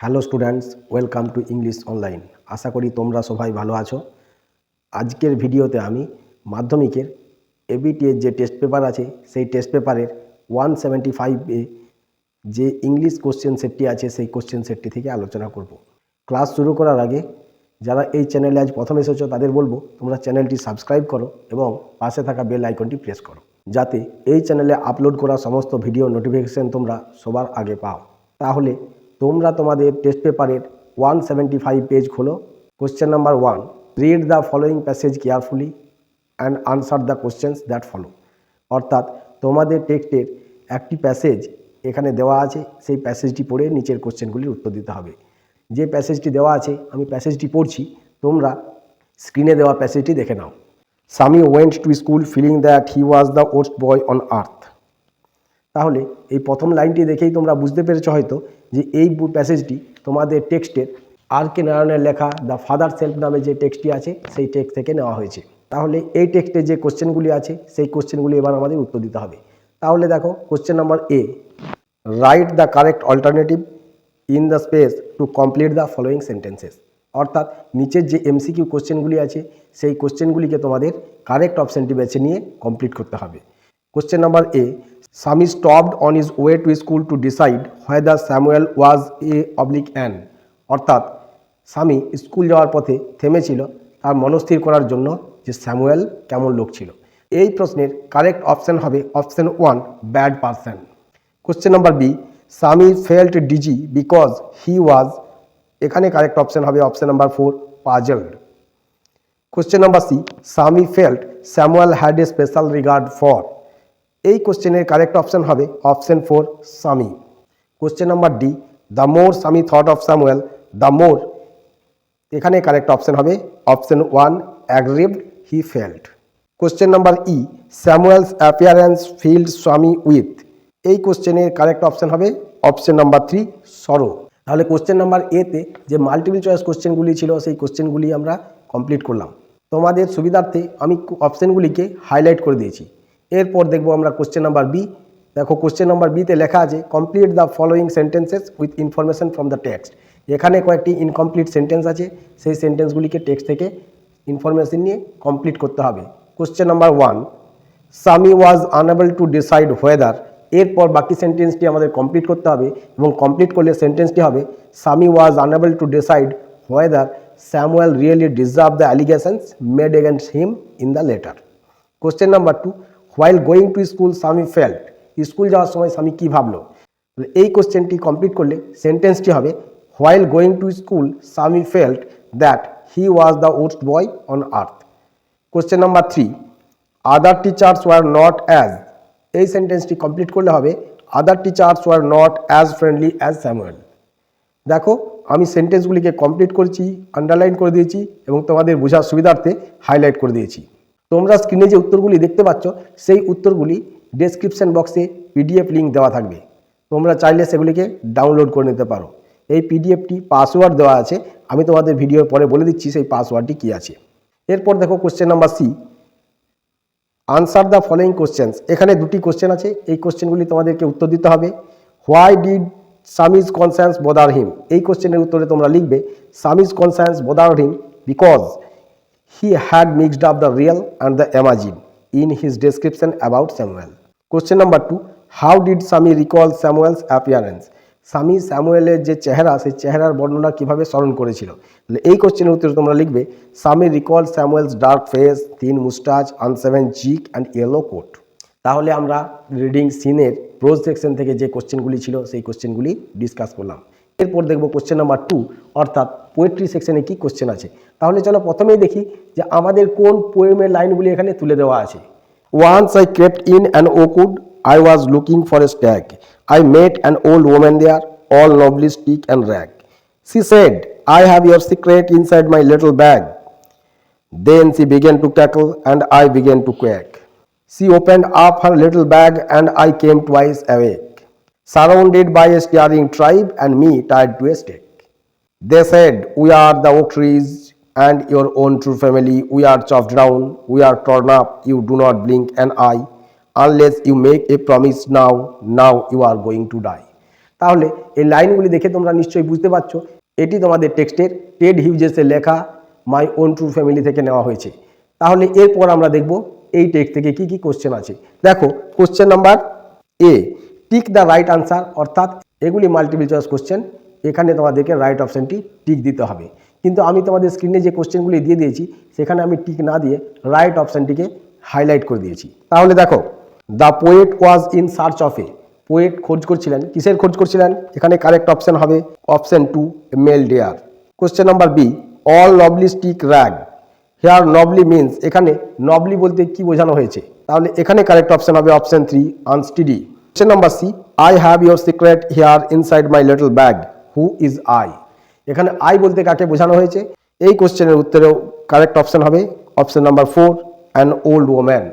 Hello students, welcome to English online. আশা করি তোমরা সবাই ভালো আছো। আজকের ভিডিওতে আমি মাধ্যমিকের এবিটিএর যে টেস্ট পেপার আছে সেই টেস্ট পেপারের 175 যে ইংলিশ কোশ্চেন সেটটি আছে সেই কোশ্চেন সেটটি থেকে আলোচনা করব। ক্লাস শুরু করার আগে যারা এই চ্যানেলে আজ প্রথম এসেছো তাদের বলবো তোমরা চ্যানেলটি সাবস্ক্রাইব করো এবং পাশে থাকা বেল আইকনটি প্রেস করো, যাতে এই চ্যানেলে আপলোড করা সমস্ত ভিডিও নোটিফিকেশন তোমরা সবার আগে পাও। তাহলে তোমরা তোমাদের টেস্ট পেপারের 175 পেজ খোলো। Question number 1, read the following passage carefully and answer the questions that follow. অর্থাৎ তোমাদের টেক্সটের একটি প্যাসেজ এখানে দেওয়া আছে, সেই প্যাসেজটি পড়ে নিচের কোশ্চেনগুলির উত্তর দিতে হবে। যে প্যাসেজটি দেওয়া আছে আমি প্যাসেজটি পড়ছি, তোমরা স্ক্রিনে দেওয়া প্যাসেজটি দেখে নাও। Swami went to school feeling that he was the worst boy on earth. তাহলে এই প্রথম লাইনটি দেখেই তোমরা বুঝতে পেরেছো হয়তো যে এই প্যাসেজটি তোমাদের টেক্সটের আর কে নারায়ণের লেখা দ্য ফাদার সেলফ নামে যে টেক্সটটি আছে সেই টেক্সট থেকে নেওয়া হয়েছে। তাহলে এই টেক্সটে যে কোশ্চেনগুলি আছে সেই কোশ্চেনগুলি এবার আমাদের উত্তর দিতে হবে। তাহলে দেখো question number A, right the correct alternative in the space to complete the following sentences. অর্থাৎ নিচের যে এমসিকিউ কোশ্চেনগুলি আছে সেই কোশ্চেনগুলিকে তোমাদের কারেক্ট অপশানটি বেছে নিয়ে কমপ্লিট করতে হবে। Question number A, Sami stopped on his way to school to decide whether Samuel was a/an। অর্থাৎ স্বামী স্কুল যাওয়ার পথে থেমেছিল তার মনস্থির করার জন্য যে স্যামুয়েল কেমন লোক ছিল। এই প্রশ্নের কারেক্ট অপশান হবে option 1, bad person. Question number B, Swami felt dizzy because he was, এখানে কারেক্ট অপশান হবে option number 4, puzzled. Question number C, Swami felt Samuel had a special regard for. এই কোশ্চেনের কারেক্ট অপশান হবে option 4, Swami. Question number D, the more Swami thought of Samuel the more, এখানে correct option হবে option 1, aggrieved he felt. Question number E, Samuel's appearance field স্বামী with. এই কোশ্চেনের correct option হবে option number 3, সরো। তাহলে কোশ্চেন নাম্বার এতে যে মাল্টিপল চয়েস কোশ্চেনগুলি ছিল সেই কোশ্চেনগুলি আমরা কমপ্লিট করলাম। তোমাদের সুবিধার্থে আমি অপশানগুলিকে হাইলাইট করে দিয়েছি। এরপর দেখবো আমরা কোশ্চেন নাম্বার বি। দেখো কোশ্চেন নাম্বার বিতে লেখা আছে complete the following sentences with information from the text. এখানে কয়েকটি ইনকমপ্লিট সেন্টেন্স আছে, সেই সেন্টেন্সগুলিকে টেক্সট থেকে ইনফরমেশন নিয়ে কমপ্লিট করতে হবে। Question number 1, Swami was unable to decide whether. এরপর বাকি সেন্টেন্সটি আমাদের কমপ্লিট করতে হবে এবং কমপ্লিট করলে সেন্টেন্সটি হবে Sami was unable to decide whether Samuel really deserve the allegations made against him in the letter. Question number 2, while going to school স্বামী felt. School যাওয়ার সময় স্বামী কী ভাবলো। এই কোশ্চেনটি কমপ্লিট করলে সেন্টেন্সটি হবে হোয়াইল গোয়িং টু স্কুল স্বামী felt that he was the worst boy on earth. Question number 3, other teachers were not as. এই সেন্টেন্সটি কমপ্লিট করলে হবে আদার teachers were not as friendly as Samuel. দেখো আমি সেন্টেন্সগুলিকে কমপ্লিট করেছি, আন্ডারলাইন করে দিয়েছি এবং তোমাদের বোঝার সুবিধার্থে হাইলাইট করে দিয়েছি। তোমরা স্ক্রিনে যে উত্তরগুলি দেখতে পাচ্ছ সেই উত্তরগুলি ডেসক্রিপশন বক্সে পিডিএফ লিঙ্ক দেওয়া থাকবে, তোমরা চাইলে সেগুলিকে ডাউনলোড করে নিতে পারো। এই পিডিএফটি পাসওয়ার্ড দেওয়া আছে, আমি তোমাদের ভিডিওর পরে বলে দিচ্ছি সেই পাসওয়ার্ডটি কী আছে। এরপর দেখো question number C, answer the following questions. এখানে দুটি কোশ্চেন আছে, এই কোশ্চেনগুলি তোমাদেরকে উত্তর দিতে হবে। Why did Swami's concerns bother him. এই কোশ্চেনের উত্তরে তোমরা লিখবে Swami's concerns bother him because he had mixed up the real and the imagined in his description about Samuel. Question number 2, how did Sami recall Samuel's appearance? স্বামী স্যামুয়েলের যে চেহারা সেই চেহারার বর্ণনা কিভাবে স্মরণ করেছিল। এই কোশ্চেনের উত্তরে তোমরা লিখবে Swami recall Samuel's dark face, thin moustache, unshaven cheek and yellow coat. তাহলে আমরা রিডিং সিনের প্রোজ সেকশন থেকে যে কোশ্চেনগুলি ছিল সেই কোশ্চেনগুলি ডিসকাস করলাম। এরপর দেখব কোশ্চেন নাম্বার 2, অর্থাৎ পোয়েট্রি সেকশনে কি কোশ্চেন আছে। তাহলে চলো প্রথমেই দেখি যে আমাদের কোন পোয়েমের লাইনগুলি এখানে তুলে দেওয়া আছে। Once I crept in an oakwood, I was looking for a stag, I met an old woman there, all নবলি stick and rag. She said, I have your secret inside my little bag. Then she began to cackle and I began to quack. She opened up her little bag and I came twice awake, surrounded by a staring tribe and me tied to a stake. They said, we are the oak trees and your own true family. We are chopped down, we are torn up, you do not blink an eye. Unless you make a promise now, now you are going to die. তাহলে এই লাইনগুলি দেখে তোমরা নিশ্চয়ই বুঝতে পারছো এটি তোমাদের টেক্সটের টেড হিউজেসের লেখা মাই ওন ট্রু ফ্যামিলি থেকে নেওয়া হয়েছে। তাহলে এরপর আমরা দেখব এই টেক্সট থেকে কি কি কোশ্চেন আছে। দেখো question number A, tick the right answer, অর্থাৎ এগুলি মাল্টিপল চয়েস কোশ্চেন, এখানে তোমাদেরকে রাইট অপশানটি টিক দিতে হবে। কিন্তু আমি তোমাদের স্ক্রিনে যে কোশ্চেনগুলি দিয়ে দিয়েছি সেখানে আমি টিক না দিয়ে রাইট অপশানটিকে হাইলাইট করে দিয়েছি। তাহলে দেখো, the poet was in search of a, poet খোঁজ করছিলেন, কিসের খোঁজ করছিলেন? এখানে কারেক্ট অপশান হবে option 2, male deer. Question number B, all নবলি stick rag, here nobly means, এখানে নবলি বলতে কি বোঝানো হয়েছে? তাহলে এখানে কারেক্ট অপশান হবে option 3, unsteady. Question number C, I have your secret here inside my little bag, who is I? এখানে I বলতে কাকে বোঝানো হয়েছে? এই কোশ্চেনের উত্তরেও কারেক্ট অপশান হবে option number 4, an old woman.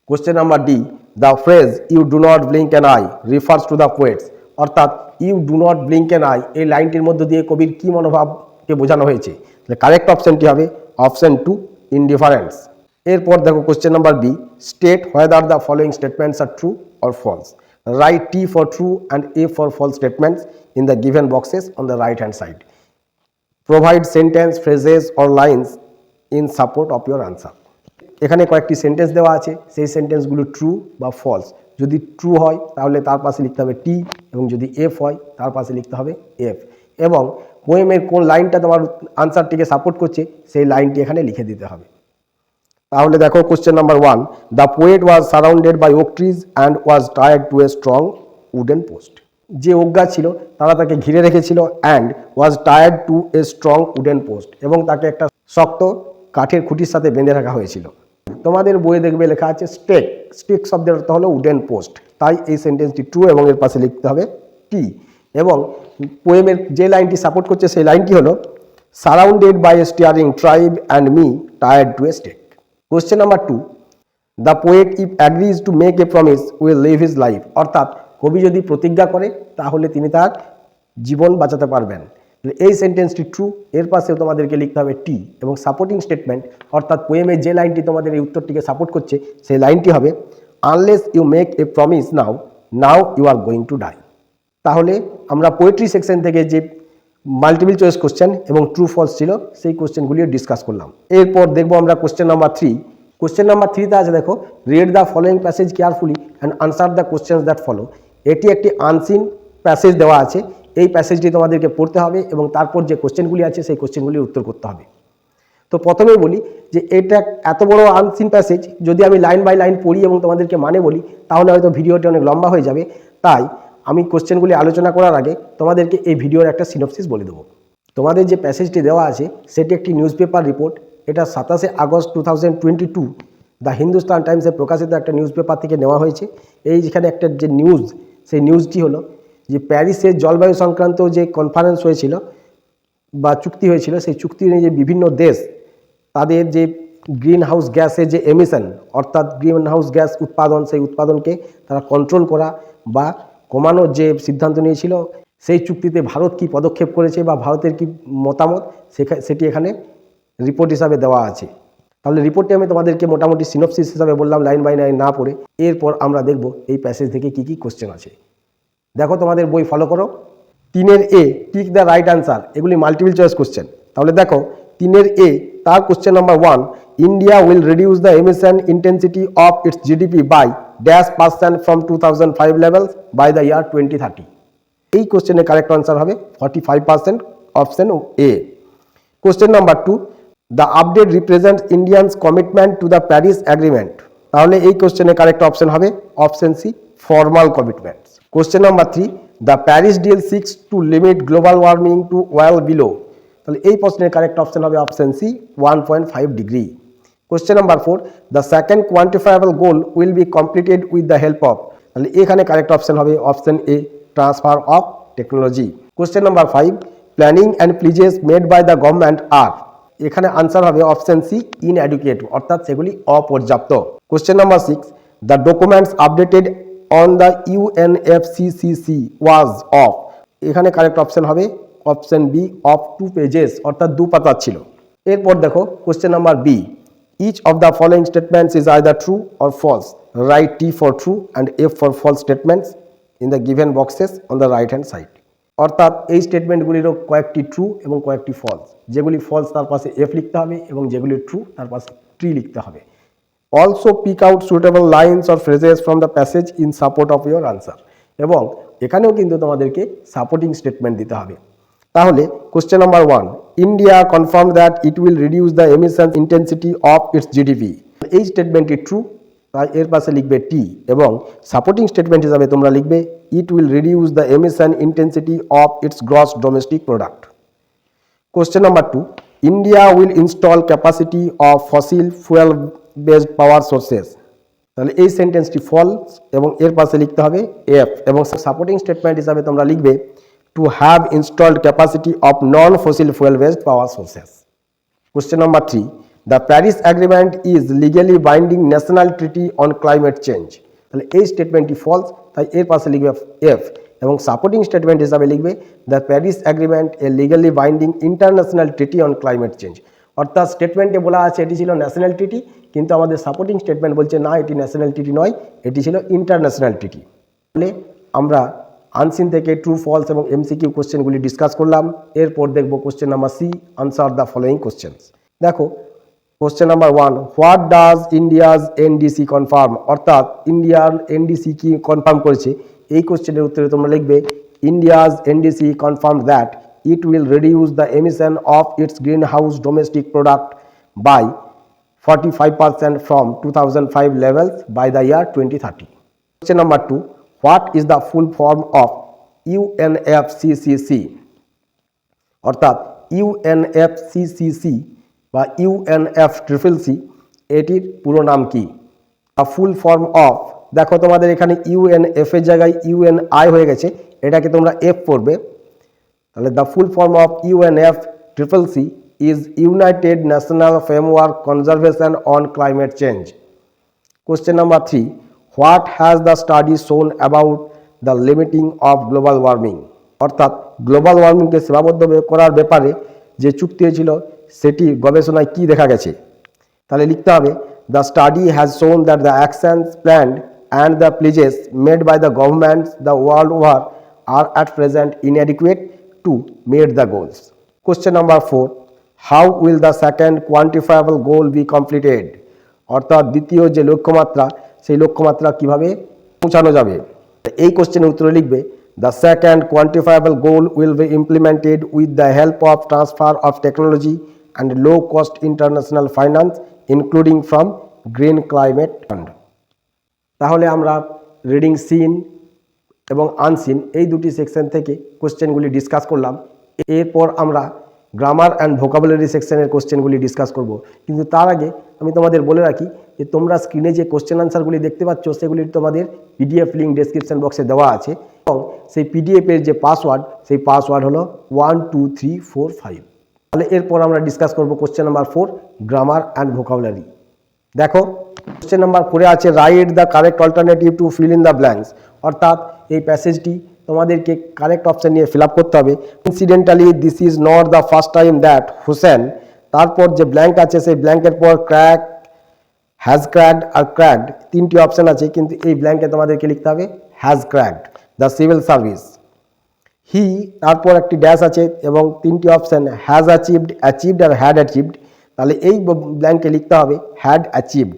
Question number D, the phrase you do not blink an eye refers to the poets, অর্থাৎ you do not blink an eye এই লাইনটির মধ্য দিয়ে কবির কি মনোভাবকে বোঝানো হয়েছে? কারেক্ট অপশানটি হবে অপশান 2, ইনডিফারেন্স। এরপর দেখো question number B, state whether the following statements are true or false, write T for true and F for false statements in the given boxes on the right hand side, provide sentence phrases or lines in support of your answer. এখানে কয়েকটি sentence দেওয়া আছে, সেই সেন্টেন্সগুলো true বা false. যদি true হয় তাহলে তার পাশে লিখতে হবে টি, এবং যদি এফ হয় তার পাশে লিখতে হবে এফ, এবং পোয়েমের কোন লাইনটা তোমার আনসারটিকে সাপোর্ট করছে সেই লাইনটি এখানে লিখে দিতে হবে। তাহলে দেখো question number 1, the poet was surrounded by oak trees and was tired to a strong wooden post, যে ওক গাছ ছিল তারা তাকে ঘিরে রেখেছিল, and was tired to a strong wooden post, এবং তাকে একটা শক্ত কাঠের খুঁটির সাথে বেঁধে রাখা হয়েছিল। তোমাদের বইয়ে দেখবে লেখা আছে স্টেক, স্টেক শব্দের অর্থ হলো উডেন পোস্ট, তাই এই সেন্টেন্সটি ট্রু এবং এর পাশে লিখতে হবে টি। এবং পোয়েমের যে লাইনটি সাপোর্ট করছে সেই লাইনটি হলো surrounded by a staring tribe and me tired to a stake. Question number 2, the poet if agrees to make a promise will live his life, অর্থাৎ কবি যদি প্রতিজ্ঞা করে তাহলে তিনি তার জীবন বাঁচাতে পারবেন। এই সেন্টেন্সটি ট্রু, এর পাশেও তোমাদেরকে লিখতে হবে টি, এবং সাপোর্টিং স্টেটমেন্ট অর্থাৎ পোয়েমের যে লাইনটি তোমাদের এই উত্তরটিকে সাপোর্ট করছে সেই লাইনটি হবে unless you make a promise now, now you are going to die. তাহলে আমরা পোয়েট্রি সেকশন থেকে যে মাল্টিপল চয়েস কোশ্চেন এবং ট্রু ফলস ছিল সেই কোশ্চেনগুলিও ডিসকাস করলাম। এরপর দেখবো আমরা কোশ্চেন নাম্বার 3। কোশ্চেন নাম্বার 3তে আছে দেখো, read the following passage carefully and answer the questions that follow. এটি একটি আনসিন প্যাসেজ দেওয়া আছে, এই প্যাসেজটি তোমাদেরকে পড়তে হবে এবং তারপর যে কোশ্চেনগুলি আছে সেই কোশ্চেনগুলির উত্তর করতে হবে। তো প্রথমেই বলি যে এটা এত বড় আনসিন প্যাসেজ, যদি আমি লাইন বাই লাইন পড়ি এবং তোমাদেরকে মানে বলি তাহলে হয়তো ভিডিওটি অনেক লম্বা হয়ে যাবে, তাই আমি কোশ্চেনগুলি আলোচনা করার আগে তোমাদেরকে এই ভিডিওর একটা সিনপসিস বলে দেবো। তোমাদের যে প্যাসেজটি দেওয়া আছে সেটি একটি নিউজ পেপার রিপোর্ট, এটা 27 আগস্ট 2022 দ্য হিন্দুস্তান টাইমসে প্রকাশিত একটা নিউজ পেপার থেকে নেওয়া হয়েছে। এই যেখানে একটা যে নিউজ, সেই নিউজটি হলো যে প্যারিসে জলবায়ু সংক্রান্ত যে কনফারেন্স হয়েছিল বা চুক্তি হয়েছিল, সেই চুক্তি অনুযায়ী যে বিভিন্ন দেশ তাদের যে গ্রিন হাউস গ্যাসের যে এমিশন, অর্থাৎ গ্রিন হাউস গ্যাস উৎপাদন, সেই উৎপাদনকে তারা কন্ট্রোল করা বা কমানোর যে সিদ্ধান্ত নিয়েছিল, সেই চুক্তিতে ভারত কি পদক্ষেপ করেছে বা ভারতের কি মতামত সেটি এখানে রিপোর্ট হিসাবে দেওয়া আছে। তাহলে রিপোর্টটি আমি তোমাদেরকে মোটামুটি সিনপসিস হিসাবে বললাম, লাইন বাই লাইন না পড়ে। এরপর আমরা দেখব এই প্যাসেজ থেকে কি কি কোশ্চেন আছে। দেখো তোমাদের বই ফলো করো। 3 A, tick the right answer, এগুলি মাল্টিপল চয়েস কোশ্চেন। তাহলে দেখো 3 এ তার question number 1, India will reduce the emission intensity of its GDP by -% from 2005 levels by the year 2030। এই কোশ্চেনের কারেক্ট আনসার হবে 45%, option A. Question number 2, the update represents Indians commitment to the Paris agreement. তাহলে এই কোশ্চেনের correct option হবে option C, formal commitments. Question number 3, the Paris deal seeks to limit global warming to well below. তাহলে এই প্রশ্নের correct option হবে option C, 1.5 degree. Question number 4, the second quantifiable goal will be completed with the help of. তাহলে এখানে correct option হবে option A, transfer of technology. Question number 5, planning and pledges made by the government are. এখানে answer হবে option C, inadequate, অর্থাৎ সেগুলি অপর্যাপ্ত। Question number 6, the documents updated on the UNFCCC was of. এখানে correct option হবে option B, of 2 pages, অর্থাৎ 2 পাতা ছিল। এরপর দেখো question number B, each of the following statements is either true or false, write T for true and F for false statements in the given boxes on the right hand side. অর্থাৎ এই স্টেটমেন্টগুলিরও কয়েকটি true এবং কয়েকটি false. যেগুলি false তার পাশে F লিখতে হবে এবং যেগুলি ট্রু তার পাশে ট্রি লিখতে হবে। Also pick out suitable lines or phrases from the passage in support of your answer. এবং এখানেও কিন্তু তোমাদেরকে সাপোর্টিং স্টেটমেন্ট দিতে হবে। তাহলে question number 1, India confirm that it will reduce the emission intensity of its GDP. এই স্টেটমেন্টটি true, তাই এর পাশে লিখবে টি এবং সাপোর্টিং স্টেটমেন্ট হিসাবে তোমরা লিখবে ইট will reduce the emission intensity of it's gross domestic product. Question number 2, India will install capacity of fossil fuel based power sources. তাহলে এই সেন্টেন্সটি ফলস এবং এর পাশে লিখতে হবে এফ এবং সাপোর্টিং স্টেটমেন্ট হিসাবে তোমরা লিখবে to have installed capacity of non fossil fuel based power sources. Question number 3, the Paris agreement is legally binding national treaty on Climate change. তাহলে এই স্টেটমেন্টটি ফলস, তাই এর পাশে লিখবে এফ এবং সাপোর্টিং স্টেটমেন্ট হিসাবে লিখবে the Paris agreement a legally binding international treaty on Climate change. অর্থাৎ স্টেটমেন্টে বলা আছে এটি ছিল ন্যাশনাল ট্রিটি, কিন্তু আমাদের সাপোর্টিং স্টেটমেন্ট বলছে না, এটি ন্যাশনাল ট্রিটি নয়, এটি ছিল ইন্টারন্যাশনাল ট্রিটি। তাহলে আমরা আনসিন থেকে ট্রু ফলস এবং এমসিকিউ কোশ্চেনগুলি ডিসকাস করলাম। এরপর দেখব question number C, answer the following questions. দেখো question number 1, what does India's NDC confirm. অর্থাৎ ইন্ডিয়ার এনডিসি কি কনফার্ম করেছে, এই কোশ্চেনের উত্তরে তোমরা লিখবে India's NDC confirm that it will reduce the emission of its greenhouse domestic product by 45% from 2005 levels by the year 2030. Question number 2, what is the full form of UNFCCC? অর্থাৎ UNFCCC বা UNFCCC এটির পুরো নাম কি? The full form of, দেখো তোমাদের এখানে UNF এর জায়গায় UNI হয়ে গেছে, এটাকে তোমরা এফ পড়বে। তাহলে the full form of UNFCCC is United National Framework Conservation on Climate Change. Question number 3, what has the study shown about the limiting of global warming. অর্থাৎ গ্লোবাল ওয়ার্মিংকে সীমাবদ্ধ করার ব্যাপারে যে চুক্তি হয়েছিল সেটি গবেষণায় কি দেখা গেছে। তাহলে লিখতে হবে the study has shown that the actions planned and the pledges made by the governments the world over are at present inadequate to meet the goals. Question number 4, how will the second quantifiable goal be completed? অর্থাৎ দ্বিতীয় যে লক্ষ্যমাত্রা, সেই লক্ষ্যমাত্রা কিভাবে পৌঁছানো যাবে। এই কোশ্চেনের উত্তরে লিখবে the second quantifiable goal will be implemented with the help of transfer of technology and low cost international finance including from Green Climate Fund. তাহলে আমরা রিডিং সিন এবং আনসিন এই দুটি সেকশন থেকে কোশ্চেনগুলি ডিসকাস করলাম। এরপর আমরা গ্রামার অ্যান্ড ভোকাবুলারি সেকশনের কোশ্চেনগুলি ডিসকাস করব। কিন্তু তার আগে আমি তোমাদের বলে রাখি যে তোমরা স্ক্রিনে যে কোশ্চেন আনসারগুলি দেখতে পাচ্ছ সেগুলি তোমাদের পিডিএফ লিঙ্ক ডেসক্রিপশন বক্সে দেওয়া আছে এবং সেই পিডিএফের যে পাসওয়ার্ড, সেই পাসওয়ার্ড হলো 12345। তাহলে এরপর আমরা ডিসকাস করব question number 4, grammar and vocabulary. দেখো কোশ্চেন নাম্বার 4 আছে write the correct alternative to fill in the blanks. অর্থাৎ এই প্যাসেজটি তোমাদেরকে কারেক্ট অপশন নিয়ে ফিল আপ করতে হবে। Incidentally this is not the first time that Hussain, তারপর যে ব্ল্যাঙ্ক আছে সেই ব্ল্যাঙ্কের পর ক্র্যাক, হ্যাজ ক্র্যাকড আর ক্র্যাকড তিনটি অপশন আছে, কিন্তু এই ব্ল্যাঙ্কে তোমাদেরকে লিখতে হবে has cracked the civil service. হি, তারপর একটি ড্যাশ আছে এবং তিনটি অপশন হ্যাজ অ্যাচিভড, অ্যাচিভড আর হ্যাড অ্যাচিভড। তাহলে এই ব্ল্যাঙ্কে লিখতে হবে had achieved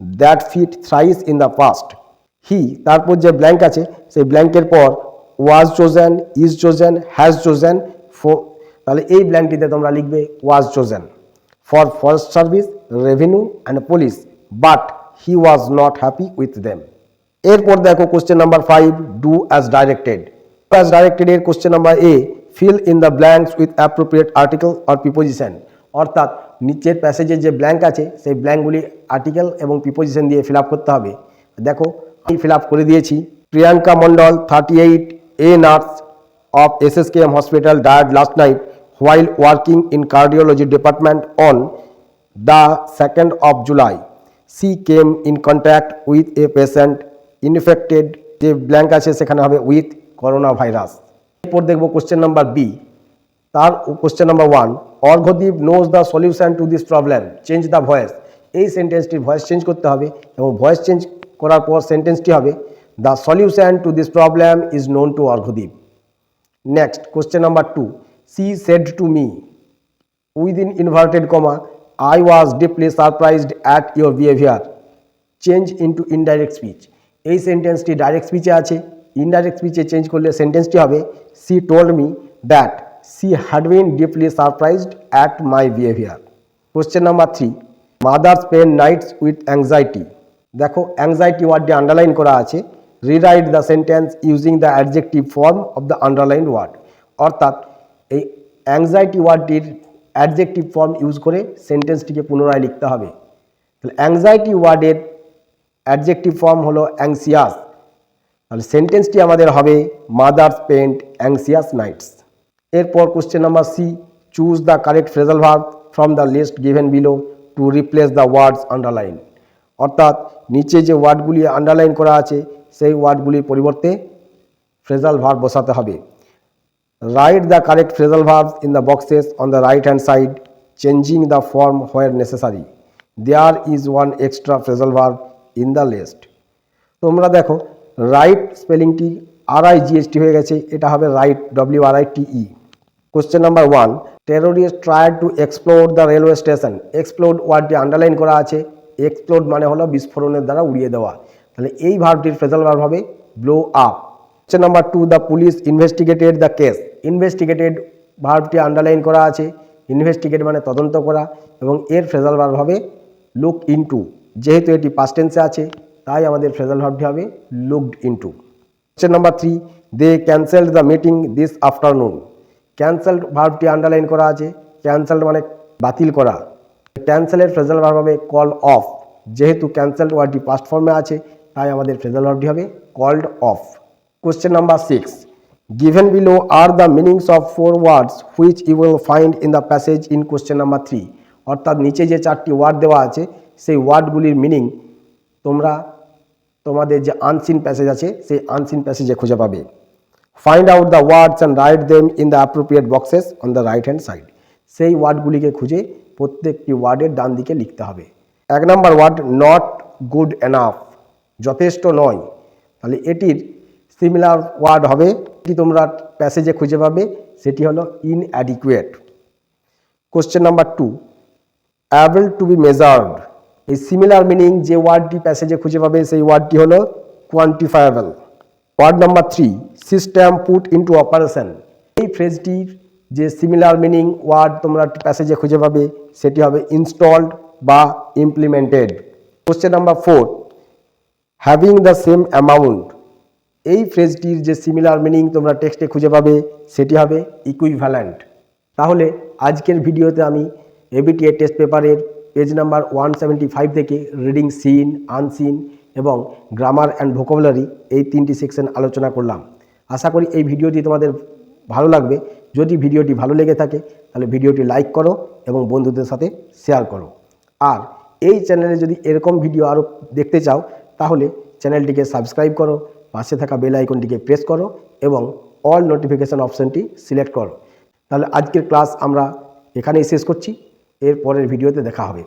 that feat thrice in the past. He, তারপর যে ব্ল্যাঙ্ক আছে সেই ব্ল্যাঙ্কের পর was chosen, is chosen, has chosen. তাহলে এই ব্ল্যাঙ্কটিতে তোমরা লিখবে was chosen for forest service, revenue and police, but he was not happy with them. এরপর দেখো question number 5, do as directed. As directed এর question number A, feel in the blanks with appropriate article or preposition. অর্থাৎ নিচের প্যাসেজের যে blank আছে সেই ব্ল্যাঙ্কগুলি article এবং preposition দিয়ে ফিল আপ করতে হবে। দেখো আমি ফিল আপ করে দিয়েছি। Priyanka Mondal 38, a nurse of SSKM hospital died last night while working in cardiology department on the 2nd of July. She came in contact with a patient infected, যে blank আছে সেখানে হবে উইথ করোনা ভাইরাস। এরপর দেখব question number B. তার question number 1, Arghadeep knows the solution to this problem, change the voice. এই সেন্টেন্সটির voice change করতে হবে এবং ভয়েস চেঞ্জ করার পর সেন্টেন্সটি হবে The solution to this problem is known to Arghadip. Next, question number 2. She said to me, within inverted comma, I was deeply surprised at your behavior. Change into indirect speech. এই সেন্টেন্সটি direct স্পিচে আছে, indirect স্পিচে change করলে সেন্টেন্সটি হবে she told me that she had been deeply surprised at my behavior. Question number 3. Mothers spend nights with anxiety. দেখো anxiety ওয়ার্ডটি underline করা আছে, rewrite the sentence using the adjective form of the underline word. অর্থাৎ এই anxiety ওয়ার্ডটির adjective form use করে সেন্টেন্সটিকে পুনরায় লিখতে হবে। তাহলে অ্যাংজাইটি ওয়ার্ডের অ্যাডজেক্টিভ ফর্ম হলো অ্যাংসিয়াস, তাহলে সেন্টেন্সটি আমাদের হবে মাদার স্পেন্ট অ্যাংসিয়াস নাইটস। এরপর question number C, choose the correct phrasal verb from the list given below to replace the words underline. অর্থাৎ নিচে যে ওয়ার্ডগুলি আন্ডারলাইন করা আছে সেই ওয়ার্ডগুলির পরিবর্তে ফ্রেজাল ভার্ব বসাতে হবে। Write the correct phrasal verbs in the boxes on the right hand side, changing the form where necessary. There is one extra phrasal verb in the list. তোমরা দেখো রাইট স্পেলিংটি RIGHT হয়ে গেছে, এটা হবে write WRITE। Question number 1, terrorist tried to explode the railway station. Explode ওয়ার্ডটি underline করা আছে, এক্সপ্লোড মানে হলো বিস্ফোরণের দ্বারা উড়িয়ে দেওয়া, তাহলে এই ভার্বটির ফ্রেজাল ভার্ব হবে blow up. Question number 2, the police investigated the case. Investigated ভার্বটি আন্ডারলাইন করা আছে, ইনভেস্টিগেট মানে তদন্ত করা, এবং এর ফ্রেজাল ভার্ব হবে লুক ইনটু। যেহেতু এটি পাস্ট টেন্সে আছে তাই আমাদের ফ্রেজাল ভার্বটি হবে looked into. Question number 3, they cancelled the meeting this afternoon. Cancelled ভার্বটি আন্ডারলাইন করা আছে, ক্যান্সেলড মানে বাতিল করা, ক্যান্সেলের ফ্রেজাল ভার্ব হবে কল অফ। যেহেতু ক্যান্সেলড ওয়ার্ডটি পাস্ট ফর্মে আছে তাই আমাদের ফ্রেজাল ভার্বটি হবে called off. Question number 6, given below are the meanings of 4 words which you will find in the passage in question number 3। অর্থাৎ নিচে যে 4টি ওয়ার্ড দেওয়া আছে সেই ওয়ার্ডগুলির মিনিং তোমরা তোমাদের যে আনসিন প্যাসেজ আছে সেই আনসিন প্যাসেজে খুঁজে পাবে। Find out the words and write them in the appropriate boxes on the right hand side. সেই ওয়ার্ডগুলিকে খুঁজে প্রত্যেকটি ওয়ার্ডের ডান দিকে লিখতে হবে। 1 নম্বর ওয়ার্ড নট গুড এনাফ, যথেষ্ট নয়, তাহলে এটির সিমিলার ওয়ার্ড হবে, এটি তোমরা প্যাসেজে খুঁজে পাবে, সেটি হলো inadequate. Question number 2, able to be measured. এই সিমিলার মিনিং যে ওয়ার্ডটি প্যাসেজে খুঁজে পাবে সেই ওয়ার্ডটি হলো quantifiable. Word number 3, system put into operation. এই ফ্রেজটির যে সিমিলার মিনিং ওয়ার্ড তোমরা প্যাসেজে খুঁজে পাবে সেটি হবে ইনস্টলড বা implemented. Question number 4, having the same amount. এই ফ্রেজটির যে সিমিলার মিনিং তোমরা টেক্সটে খুঁজে পাবে সেটি হবে ইকুইভ্যালেন্ট। তাহলে আজকের ভিডিওতে আমি ABTA টেস্ট পেপারের পেজ নাম্বার 175 থেকে রিডিং সিন, আনসিন এবং গ্রামার অ্যান্ড ভোকাবুলারি এই 3টি সেকশন আলোচনা করলাম। আশা করি এই ভিডিওটি তোমাদের ভালো লাগবে। যদি ভিডিওটি ভালো লেগে থাকে তাহলে ভিডিওটি লাইক করো এবং বন্ধুদের সাথে শেয়ার করো। আর এই চ্যানেলে যদি এরকম ভিডিও আরও দেখতে চাও তাহলে চ্যানেলটিকে সাবস্ক্রাইব করো, পাশে থাকা বেল আইকনটিকে প্রেস করো এবং অল নোটিফিকেশান অপশানটি সিলেক্ট করো। তাহলে আজকের ক্লাস আমরা এখানেই শেষ করছি, এর পরের ভিডিওতে দেখা হবে।